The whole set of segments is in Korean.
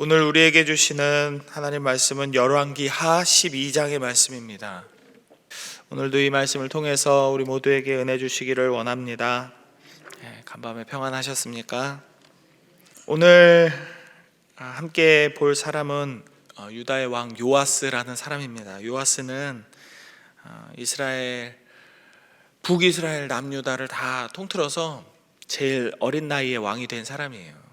오늘 우리에게 주시는 하나님 말씀은 열왕기하 12장의 말씀입니다. 오늘도 이 말씀을 통해서 우리 모두에게 은혜 주시기를 원합니다. 간밤에 평안하셨습니까? 오늘 함께 볼 사람은 유다의 왕 요아스라는 사람입니다. 요아스는 북이스라엘 남유다를 다 통틀어서 제일 어린 나이에 왕이 된 사람이에요.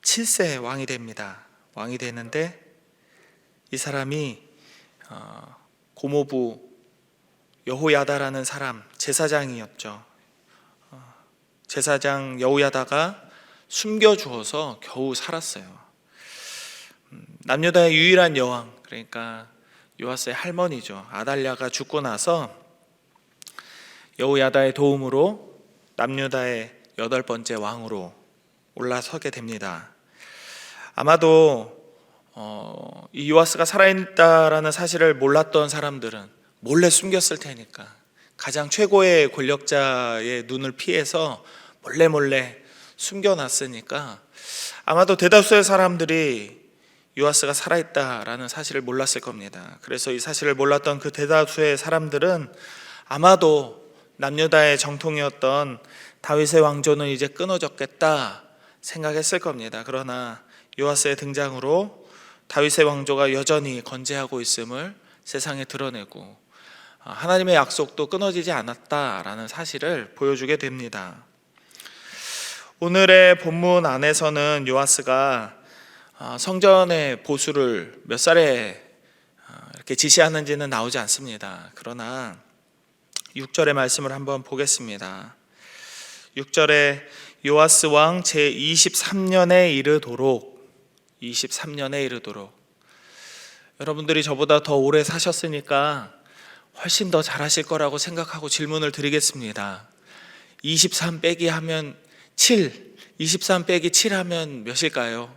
7세 왕이 됩니다. 왕이 되는데 이 사람이 고모부 여호야다라는 사람, 제사장이었죠. 제사장 여호야다가 숨겨주어서 겨우 살았어요. 남유다의 유일한 여왕, 그러니까 요아스의 할머니죠. 아달랴가 죽고 나서 여호야다의 도움으로 남유다의 8번째 왕으로 올라서게 됩니다. 아마도 이 요아스가 살아있다라는 사실을 몰랐던 사람들은 몰래 숨겼을 테니까 가장 최고의 권력자의 눈을 피해서 몰래 숨겨놨으니까 아마도 대다수의 사람들이 요아스가 살아있다라는 사실을 몰랐을 겁니다. 그래서 이 사실을 몰랐던 그 대다수의 사람들은 아마도 남유다의 정통이었던 다윗의 왕조는 이제 끊어졌겠다 생각했을 겁니다. 그러나 요아스의 등장으로 다윗의 왕조가 여전히 건재하고 있음을 세상에 드러내고 하나님의 약속도 끊어지지 않았다라는 사실을 보여주게 됩니다. 오늘의 본문 안에서는 요아스가 성전의 보수를 몇 살에 이렇게 지시하는지는 나오지 않습니다. 그러나 6절의 말씀을 한번 보겠습니다. 6절에 요아스 왕 제23년에 이르도록 여러분들이 저보다 더 오래 사셨으니까 훨씬 더 잘하실 거라고 생각하고 질문을 드리겠습니다. 23 빼기 하면 7, 23 빼기 7 하면 몇일까요?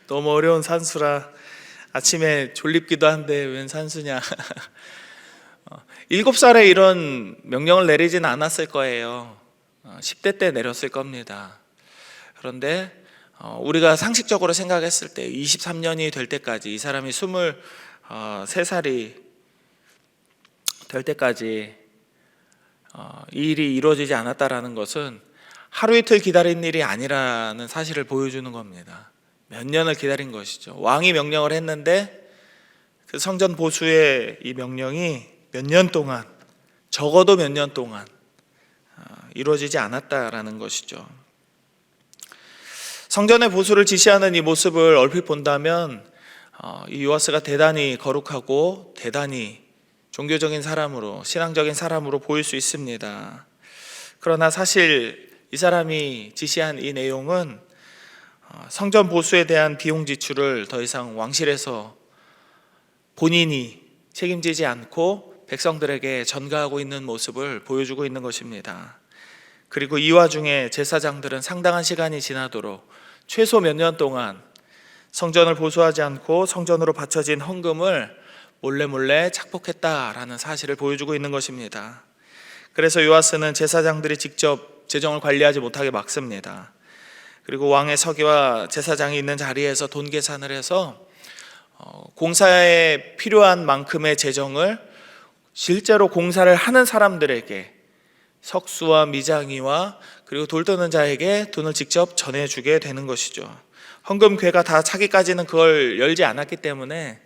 너무 어려운 산수라 아침에 졸립기도 한데 웬 산수냐. 7살에 이런 명령을 내리진 않았을 거예요. 10대 때 내렸을 겁니다. 그런데 우리가 상식적으로 생각했을 때 23년이 될 때까지, 이 사람이 23살이 될 때까지 이 일이 이루어지지 않았다라는 것은 하루 이틀 기다린 일이 아니라는 사실을 보여주는 겁니다. 몇 년을 기다린 것이죠. 왕이 명령을 했는데 그 성전 보수의 이 명령이 몇 년 동안, 적어도 몇 년 동안 이루어지지 않았다라는 것이죠. 성전의 보수를 지시하는 이 모습을 얼핏 본다면 이 요아스가 대단히 거룩하고 대단히 종교적인 사람으로, 신앙적인 사람으로 보일 수 있습니다. 그러나 사실 이 사람이 지시한 이 내용은 성전 보수에 대한 비용 지출을 더 이상 왕실에서 본인이 책임지지 않고 백성들에게 전가하고 있는 모습을 보여주고 있는 것입니다. 그리고 이 와중에 제사장들은 상당한 시간이 지나도록 최소 몇 년 동안 성전을 보수하지 않고 성전으로 바쳐진 헌금을 몰래 착복했다라는 사실을 보여주고 있는 것입니다. 그래서 요아스는 제사장들이 직접 재정을 관리하지 못하게 막습니다. 그리고 왕의 서기와 제사장이 있는 자리에서 돈 계산을 해서 공사에 필요한 만큼의 재정을 실제로 공사를 하는 사람들에게, 석수와 미장이와 그리고 돌 떠는 자에게 돈을 직접 전해주게 되는 것이죠. 헌금궤가 다 차기까지는 그걸 열지 않았기 때문에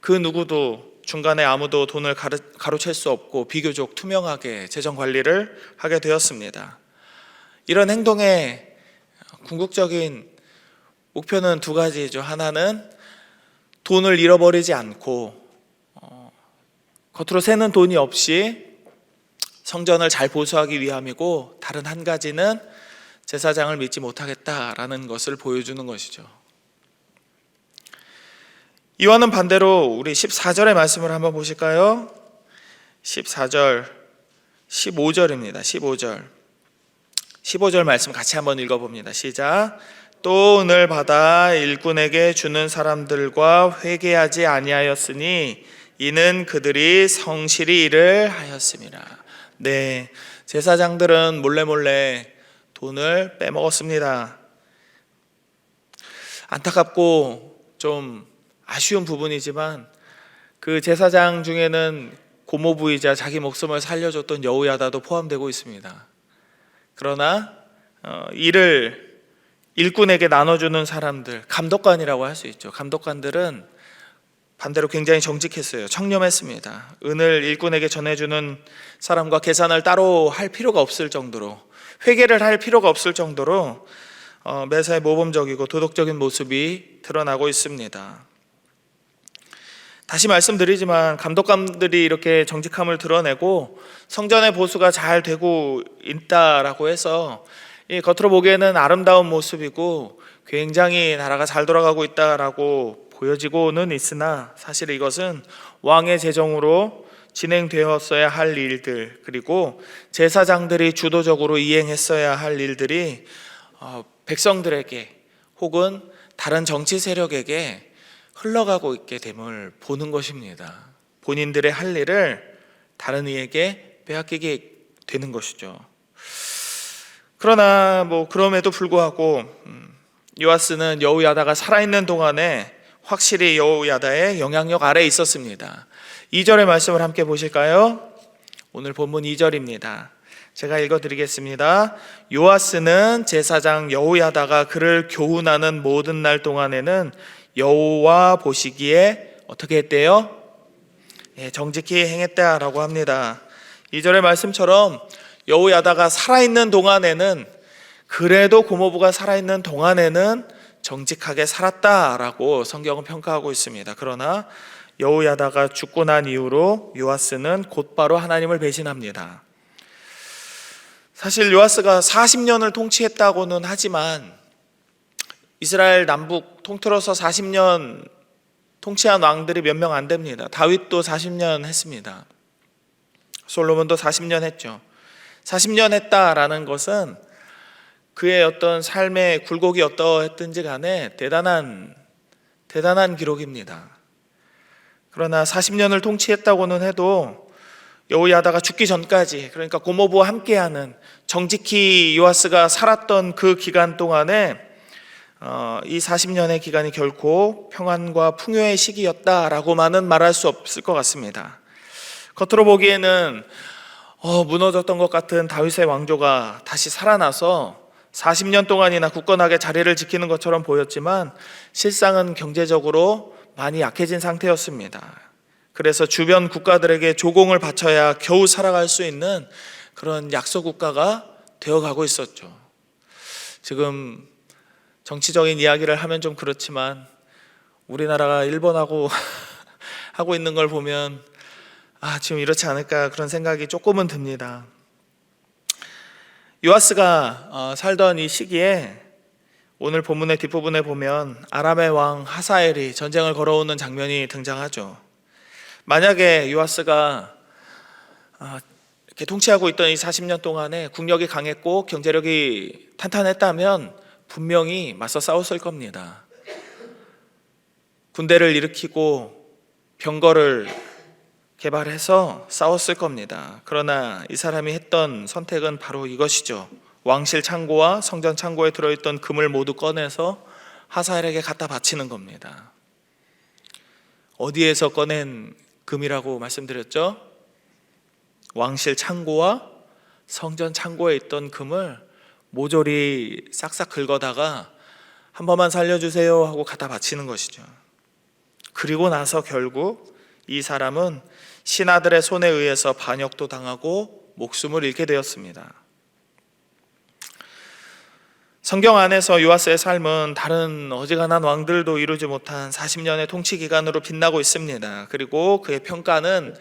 그 누구도, 중간에 아무도 돈을 가로챌 수 없고 비교적 투명하게 재정 관리를 하게 되었습니다. 이런 행동의 궁극적인 목표는 두 가지죠. 하나는 돈을 잃어버리지 않고 겉으로 새는 돈이 없이 성전을 잘 보수하기 위함이고, 다른 한 가지는 제사장을 믿지 못하겠다라는 것을 보여주는 것이죠. 이와는 반대로 우리 14절의 말씀을 한번 보실까요? 14절, 15절입니다. 15절 말씀 같이 한번 읽어봅니다. 시작. 또 은을 받아 일꾼에게 주는 사람들과 회개하지 아니하였으니 이는 그들이 성실히 일을 하였음이라. 네, 제사장들은 몰래 돈을 빼먹었습니다. 안타깝고 좀 아쉬운 부분이지만 그 제사장 중에는 고모부이자 자기 목숨을 살려줬던 여호야다도 포함되고 있습니다. 그러나 이를 일꾼에게 나눠주는 사람들, 감독관이라고 할 수 있죠. 감독관들은 반대로 굉장히 정직했어요. 청렴했습니다. 은을 일꾼에게 전해주는 사람과 계산을 따로 할 필요가 없을 정도로, 회계를 할 필요가 없을 정도로 매사에 모범적이고 도덕적인 모습이 드러나고 있습니다. 다시 말씀드리지만 감독관들이 이렇게 정직함을 드러내고 성전의 보수가 잘 되고 있다라고 해서 겉으로 보기에는 아름다운 모습이고 굉장히 나라가 잘 돌아가고 있다라고 보여지고는 있으나 사실 이것은 왕의 재정으로 진행되었어야 할 일들, 그리고 제사장들이 주도적으로 이행했어야 할 일들이 백성들에게 혹은 다른 정치 세력에게 흘러가고 있게 됨을 보는 것입니다. 본인들의 할 일을 다른 이에게 빼앗기게 되는 것이죠. 그러나 그럼에도 불구하고 요아스는 여호야다가 살아있는 동안에 확실히 여호야다의 영향력 아래에 있었습니다. 2절의 말씀을 함께 보실까요? 오늘 본문 2절입니다. 제가 읽어드리겠습니다. 요아스는 제사장 여호야다가 그를 교훈하는 모든 날 동안에는 여호와 보시기에 어떻게 했대요? 정직히 행했다라고 합니다. 2절의 말씀처럼 여호야다가 살아있는 동안에는, 그래도 고모부가 살아있는 동안에는 정직하게 살았다라고 성경은 평가하고 있습니다. 그러나 여호야다가 죽고 난 이후로 요아스는 곧바로 하나님을 배신합니다. 사실 요아스가 40년을 통치했다고는 하지만 이스라엘 남북 통틀어서 40년 통치한 왕들이 몇 명 안 됩니다. 다윗도 40년 했습니다. 솔로몬도 40년 했죠. 40년 했다라는 것은 그의 어떤 삶의 굴곡이 어떠했든지 간에 대단한 기록입니다. 그러나 40년을 통치했다고는 해도 여호야다가 죽기 전까지, 그러니까 고모부와 함께하는, 정직히 요아스가 살았던 그 기간 동안에 이 40년의 기간이 결코 평안과 풍요의 시기였다라고만은 말할 수 없을 것 같습니다. 겉으로 보기에는 무너졌던 것 같은 다윗의 왕조가 다시 살아나서 40년 동안이나 굳건하게 자리를 지키는 것처럼 보였지만 실상은 경제적으로 많이 약해진 상태였습니다. 그래서 주변 국가들에게 조공을 바쳐야 겨우 살아갈 수 있는 그런 약소 국가가 되어가고 있었죠. 지금 정치적인 이야기를 하면 좀 그렇지만 우리나라가 일본하고 하고 있는 걸 보면 지금 이렇지 않을까 그런 생각이 조금은 듭니다. 요아스가 살던 이 시기에 오늘 본문의 뒷부분에 보면 아람의 왕 하사엘이 전쟁을 걸어오는 장면이 등장하죠. 만약에 요아스가 이렇게 통치하고 있던 이 40년 동안에 국력이 강했고 경제력이 탄탄했다면 분명히 맞서 싸웠을 겁니다. 군대를 일으키고 병거를 개발해서 싸웠을 겁니다. 그러나 이 사람이 했던 선택은 바로 이것이죠. 왕실 창고와 성전 창고에 들어있던 금을 모두 꺼내서 하사엘에게 갖다 바치는 겁니다. 어디에서 꺼낸 금이라고 말씀드렸죠? 왕실 창고와 성전 창고에 있던 금을 모조리 싹싹 긁어다가 한 번만 살려주세요 하고 갖다 바치는 것이죠. 그리고 나서 결국 이 사람은 신하들의 손에 의해서 반역도 당하고 목숨을 잃게 되었습니다. 성경 안에서 요아스의 삶은 다른 어지간한 왕들도 이루지 못한 40년의 통치 기간으로 빛나고 있습니다. 그리고 그의 평가는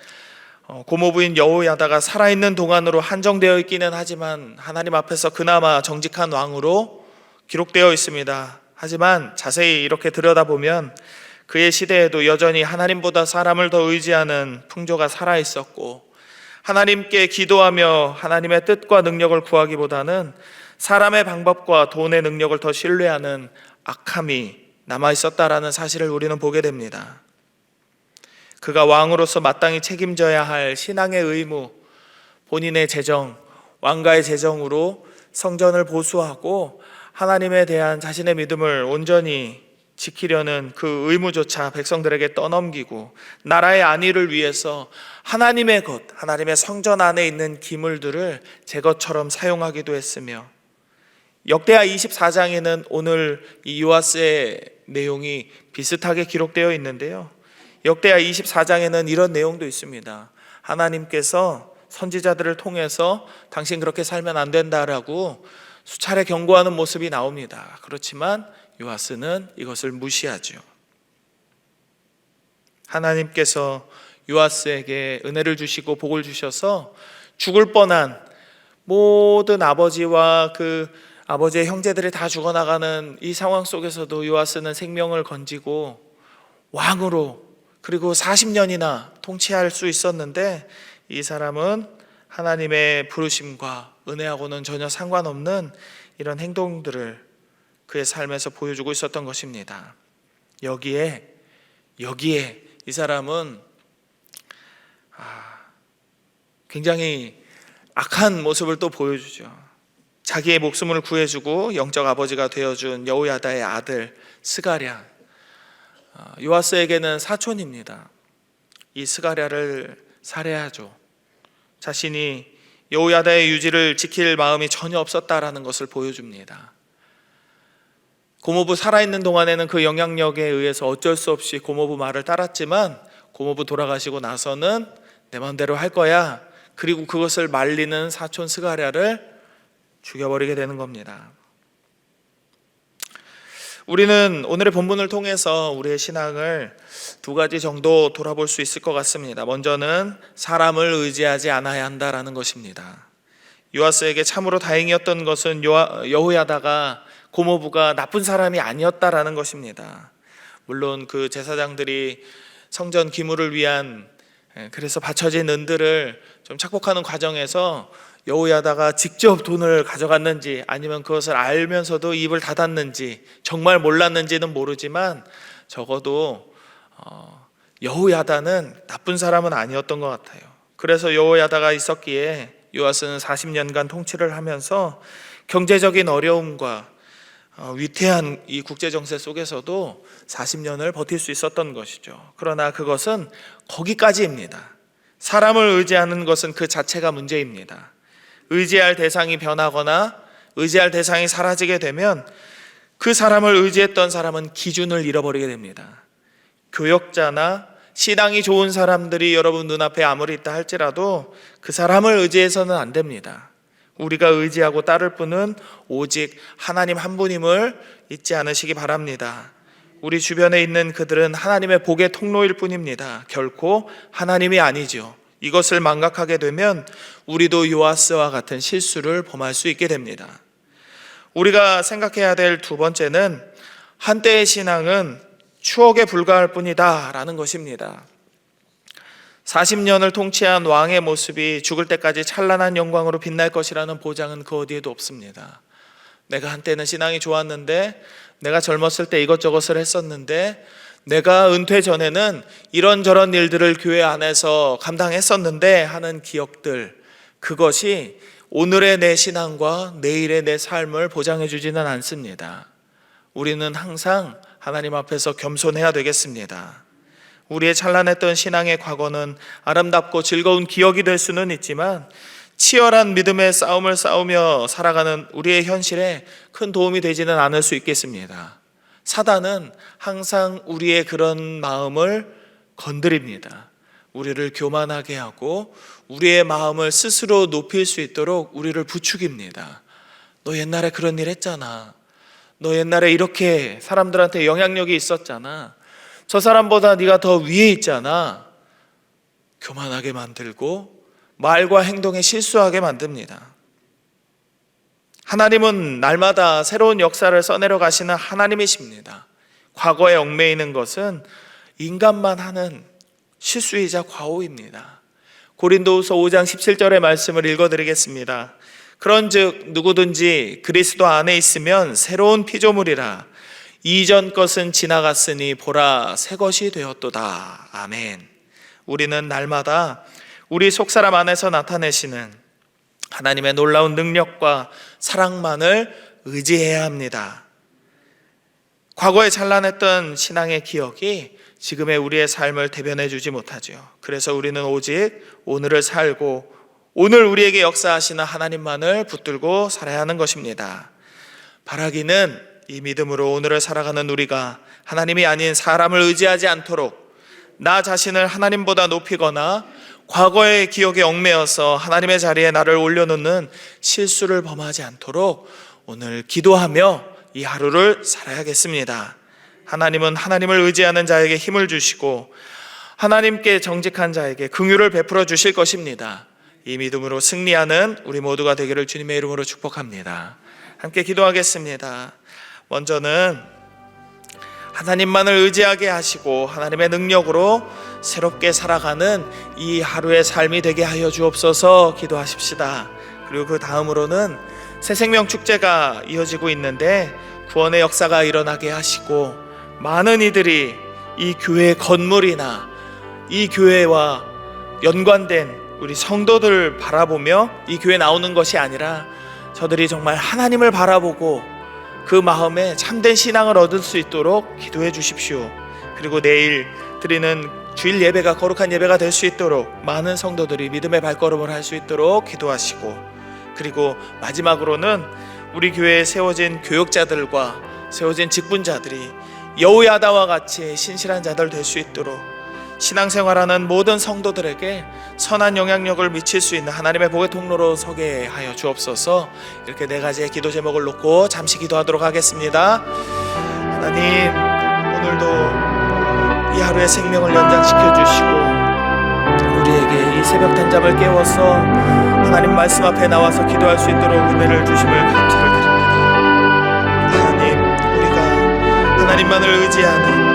고모부인 여호야다가 살아있는 동안으로 한정되어 있기는 하지만 하나님 앞에서 그나마 정직한 왕으로 기록되어 있습니다. 하지만 자세히 이렇게 들여다보면 그의 시대에도 여전히 하나님보다 사람을 더 의지하는 풍조가 살아있었고, 하나님께 기도하며 하나님의 뜻과 능력을 구하기보다는 사람의 방법과 돈의 능력을 더 신뢰하는 악함이 남아있었다라는 사실을 우리는 보게 됩니다. 그가 왕으로서 마땅히 책임져야 할 신앙의 의무, 본인의 재정, 왕가의 재정으로 성전을 보수하고 하나님에 대한 자신의 믿음을 온전히 지키려는 그 의무조차 백성들에게 떠넘기고 나라의 안위를 위해서 하나님의 것, 하나님의 성전 안에 있는 기물들을 제 것처럼 사용하기도 했으며, 역대하 24장에는 오늘 이 요아스의 내용이 비슷하게 기록되어 있는데요, 역대하 24장에는 이런 내용도 있습니다. 하나님께서 선지자들을 통해서 당신 그렇게 살면 안 된다라고 수차례 경고하는 모습이 나옵니다. 그렇지만 요아스는 이것을 무시하죠. 하나님께서 요아스에게 은혜를 주시고 복을 주셔서 죽을 뻔한 모든 아버지와 그 아버지의 형제들이 다 죽어나가는 이 상황 속에서도 요아스는 생명을 건지고 왕으로, 그리고 40년이나 통치할 수 있었는데, 이 사람은 하나님의 부르심과 은혜하고는 전혀 상관없는 이런 행동들을 그의 삶에서 보여주고 있었던 것입니다. 여기에 이 사람은 굉장히 악한 모습을 또 보여주죠. 자기의 목숨을 구해주고 영적 아버지가 되어준 여호야다의 아들 스가랴, 요아스에게는 사촌입니다. 이 스가랴를 살해하죠. 자신이 여호야다의 유지를 지킬 마음이 전혀 없었다라는 것을 보여줍니다. 고모부 살아있는 동안에는 그 영향력에 의해서 어쩔 수 없이 고모부 말을 따랐지만, 고모부 돌아가시고 나서는 내 마음대로 할 거야, 그리고 그것을 말리는 사촌 스가랴를 죽여버리게 되는 겁니다. 우리는 오늘의 본문을 통해서 우리의 신앙을 두 가지 정도 돌아볼 수 있을 것 같습니다. 먼저는 사람을 의지하지 않아야 한다라는 것입니다. 요아스에게 참으로 다행이었던 것은 여호야다가, 고모부가 나쁜 사람이 아니었다라는 것입니다. 물론 그 제사장들이 성전 기물을 위한, 그래서 바쳐진 은들을 좀 착복하는 과정에서 여호야다가 직접 돈을 가져갔는지 아니면 그것을 알면서도 입을 닫았는지 정말 몰랐는지는 모르지만, 적어도 여호야다는 나쁜 사람은 아니었던 것 같아요. 그래서 여호야다가 있었기에 요아스는 40년간 통치를 하면서 경제적인 어려움과 위태한 이 국제정세 속에서도 40년을 버틸 수 있었던 것이죠. 그러나 그것은 거기까지입니다. 사람을 의지하는 것은 그 자체가 문제입니다. 의지할 대상이 변하거나 의지할 대상이 사라지게 되면 그 사람을 의지했던 사람은 기준을 잃어버리게 됩니다. 교역자나 신앙이 좋은 사람들이 여러분 눈앞에 아무리 있다 할지라도 그 사람을 의지해서는 안 됩니다. 우리가 의지하고 따를 분은 오직 하나님 한 분임을 잊지 않으시기 바랍니다. 우리 주변에 있는 그들은 하나님의 복의 통로일 뿐입니다. 결코 하나님이 아니죠. 이것을 망각하게 되면 우리도 요아스와 같은 실수를 범할 수 있게 됩니다. 우리가 생각해야 될 두 번째는 한때의 신앙은 추억에 불과할 뿐이다 라는 것입니다. 40년을 통치한 왕의 모습이 죽을 때까지 찬란한 영광으로 빛날 것이라는 보장은 그 어디에도 없습니다. 내가 한때는 신앙이 좋았는데, 내가 젊었을 때 이것저것을 했었는데, 내가 은퇴 전에는 이런저런 일들을 교회 안에서 감당했었는데 하는 기억들, 그것이 오늘의 내 신앙과 내일의 내 삶을 보장해 주지는 않습니다. 우리는 항상 하나님 앞에서 겸손해야 되겠습니다. 우리의 찬란했던 신앙의 과거는 아름답고 즐거운 기억이 될 수는 있지만, 치열한 믿음의 싸움을 싸우며 살아가는 우리의 현실에 큰 도움이 되지는 않을 수 있겠습니다. 사단은 항상 우리의 그런 마음을 건드립니다. 우리를 교만하게 하고 우리의 마음을 스스로 높일 수 있도록 우리를 부추깁니다. 너 옛날에 그런 일 했잖아. 너 옛날에 이렇게 사람들한테 영향력이 있었잖아. 저 사람보다 네가 더 위에 있잖아. 교만하게 만들고 말과 행동에 실수하게 만듭니다. 하나님은 날마다 새로운 역사를 써내려 가시는 하나님이십니다. 과거에 얽매이는 것은 인간만 하는 실수이자 과오입니다. 고린도후서 5장 17절의 말씀을 읽어드리겠습니다. 그런즉 누구든지 그리스도 안에 있으면 새로운 피조물이라. 이전 것은 지나갔으니 보라 새 것이 되었도다. 아멘. 우리는 날마다 우리 속사람 안에서 나타내시는 하나님의 놀라운 능력과 사랑만을 의지해야 합니다. 과거에 찬란했던 신앙의 기억이 지금의 우리의 삶을 대변해 주지 못하죠. 그래서 우리는 오직 오늘을 살고 오늘 우리에게 역사하시는 하나님만을 붙들고 살아야 하는 것입니다. 바라기는 이 믿음으로 오늘을 살아가는 우리가 하나님이 아닌 사람을 의지하지 않도록 나 자신을 하나님보다 높이거나 과거의 기억에 얽매여서 하나님의 자리에 나를 올려놓는 실수를 범하지 않도록 오늘 기도하며 이 하루를 살아야겠습니다. 하나님은 하나님을 의지하는 자에게 힘을 주시고 하나님께 정직한 자에게 긍휼을 베풀어 주실 것입니다. 이 믿음으로 승리하는 우리 모두가 되기를 주님의 이름으로 축복합니다. 함께 기도하겠습니다. 먼저는 하나님만을 의지하게 하시고 하나님의 능력으로 새롭게 살아가는 이 하루의 삶이 되게 하여 주옵소서 기도하십시다. 그리고 그 다음으로는 새생명 축제가 이어지고 있는데 구원의 역사가 일어나게 하시고 많은 이들이 이 교회 건물이나 이 교회와 연관된 우리 성도들을 바라보며 이 교회에 나오는 것이 아니라 저들이 정말 하나님을 바라보고 그 마음에 참된 신앙을 얻을 수 있도록 기도해 주십시오. 그리고 내일 드리는 주일 예배가 거룩한 예배가 될 수 있도록 많은 성도들이 믿음의 발걸음을 할 수 있도록 기도하시고, 그리고 마지막으로는 우리 교회에 세워진 교역자들과 세워진 직분자들이 여호야다와 같이 신실한 자들 될 수 있도록 신앙생활하는 모든 성도들에게 선한 영향력을 미칠 수 있는 하나님의 복의 통로로 서게 하여 주옵소서. 이렇게 네 가지의 기도 제목을 놓고 잠시 기도하도록 하겠습니다. 하나님, 오늘도 이 하루의 생명을 연장시켜 주시고 우리에게 이 새벽 단잠을 깨워서 하나님 말씀 앞에 나와서 기도할 수 있도록 은혜를 주심을 감사를 드립니다. 하나님, 우리가 하나님만을 의지하는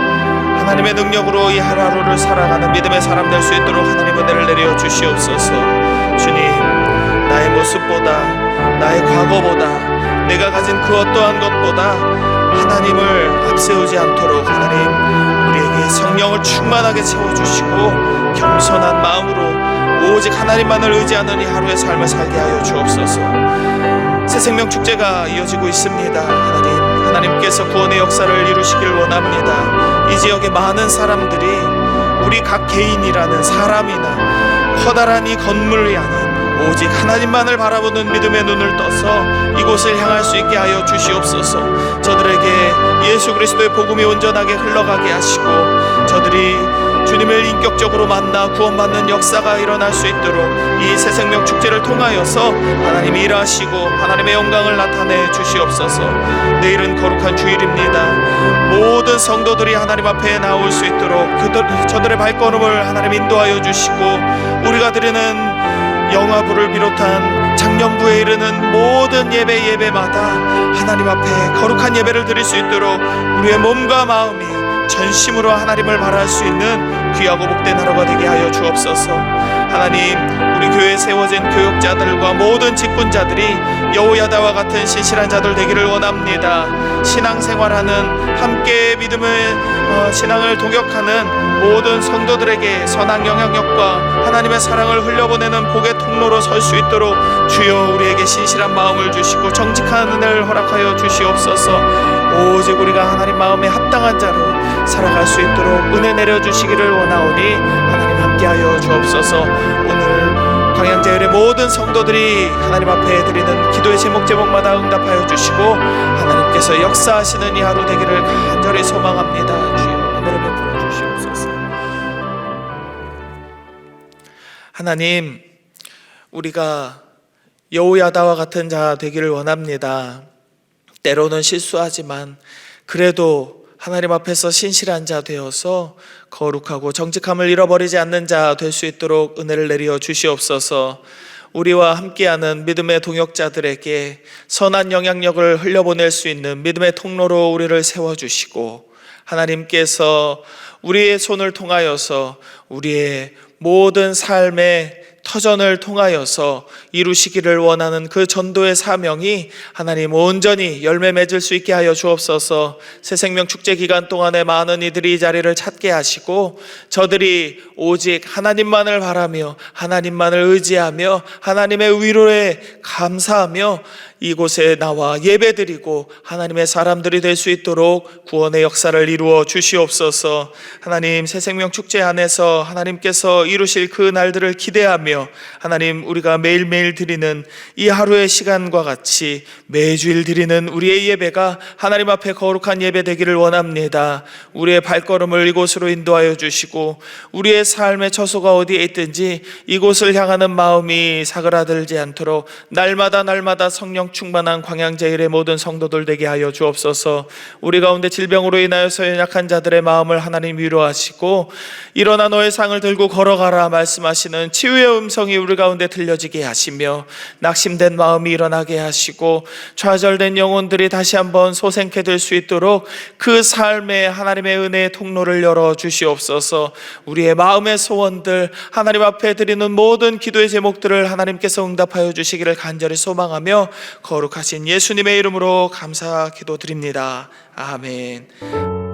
하나님의 능력으로 이 하루하루를 살아가는 믿음의 사람 될 수 있도록 하나님 은혜를 내려 주시옵소서. 주님, 나의 모습보다 나의 과거보다 내가 가진 그 어떠한 것보다 하나님을 앞세우지 않도록 하나님 우리에게 성령을 충만하게 채워주시고 겸손한 마음으로 오직 하나님만을 의지하는 이 하루의 삶을 살게 하여 주옵소서. 새생명 축제가 이어지고 있습니다. 하나님께서 구원의 역사를 이루시길 원합니다. 이 지역의 많은 사람들이 우리 각 개인이라는 사람이나 커다란 이 건물이 아닌 오직 하나님만을 바라보는 믿음의 눈을 떠서 이곳을 향할 수 있게 하여 주시옵소서. 저들에게 예수 그리스도의 복음이 온전하게 흘러가게 하시고 저들이 주님을 인격적으로 만나 구원받는 역사가 일어날 수 있도록 이 새생명 축제를 통하여서 하나님이 일하시고 하나님의 영광을 나타내 주시옵소서. 내일은 거룩한 주일입니다. 모든 성도들이 하나님 앞에 나올 수 있도록 저들의 발걸음을 하나님 인도하여 주시고 우리가 드리는 영화부를 비롯한 작년부에 이르는 모든 예배마다 하나님 앞에 거룩한 예배를 드릴 수 있도록 우리의 몸과 마음이 전심으로 하나님을 바라할 수 있는 귀하고 복된 하루가 되게 하여 주옵소서. 하나님, 우리 교회에 세워진 교역자들과 모든 직분자들이 여호야다와 같은 신실한 자들 되기를 원합니다. 신앙생활하는 함께 믿음의 신앙을 동역하는 모든 성도들에게 선한 영향력과 하나님의 사랑을 흘려보내는 복의 통로로 설 수 있도록 주여 우리에게 신실한 마음을 주시고 정직한 은혜를 허락하여 주시옵소서. 오직 우리가 하나님 마음에 합당한 자로 살아갈 수 있도록 은혜 내려주시기를 원하오니 하나님 함께하여 주옵소서. 오늘 광양제일의 모든 성도들이 하나님 앞에 드리는 기도의 제목마다 응답하여 주시고 하나님께서 역사하시는 이 하루 되기를 간절히 소망합니다. 주여 은혜를 베풀어 주시옵소서. 하나님, 우리가 여호야다와 같은 자 되기를 원합니다. 때로는 실수하지만 그래도 하나님 앞에서 신실한 자 되어서 거룩하고 정직함을 잃어버리지 않는 자 될 수 있도록 은혜를 내려 주시옵소서. 우리와 함께하는 믿음의 동역자들에게 선한 영향력을 흘려보낼 수 있는 믿음의 통로로 우리를 세워주시고 하나님께서 우리의 손을 통하여서 우리의 모든 삶의 터전을 통하여서 이루시기를 원하는 그 전도의 사명이 하나님 온전히 열매 맺을 수 있게 하여 주옵소서. 새생명 축제 기간 동안에 많은 이들이 이 자리를 찾게 하시고 저들이 오직 하나님만을 바라며 하나님만을 의지하며 하나님의 위로에 감사하며 이곳에 나와 예배드리고 하나님의 사람들이 될 수 있도록 구원의 역사를 이루어 주시옵소서. 하나님, 새생명 축제 안에서 하나님께서 이루실 그 날들을 기대하며 하나님, 우리가 매일매일 드리는 이 하루의 시간과 같이 매주일 드리는 우리의 예배가 하나님 앞에 거룩한 예배 되기를 원합니다. 우리의 발걸음을 이곳으로 인도하여 주시고 우리의 삶의 처소가 어디에 있든지 이곳을 향하는 마음이 사그라들지 않도록 날마다 성령 충만한 광양제일의 모든 성도들 되게 하여 주옵소서. 우리 가운데 질병으로 인하여서 연약한 자들의 마음을 하나님 위로하시고 일어나 너의 상을 들고 걸어가라 말씀하시는 치유의 음성이 우리 가운데 들려지게 하시며 낙심된 마음이 일어나게 하시고 좌절된 영혼들이 다시 한번 소생케 될 수 있도록 그 삶에 하나님의 은혜의 통로를 열어 주시옵소서. 우리의 마음의 소원들 하나님 앞에 드리는 모든 기도의 제목들을 하나님께서 응답하여 주시기를 간절히 소망하며 거룩하신 예수님의 이름으로 감사 기도드립니다. 아멘.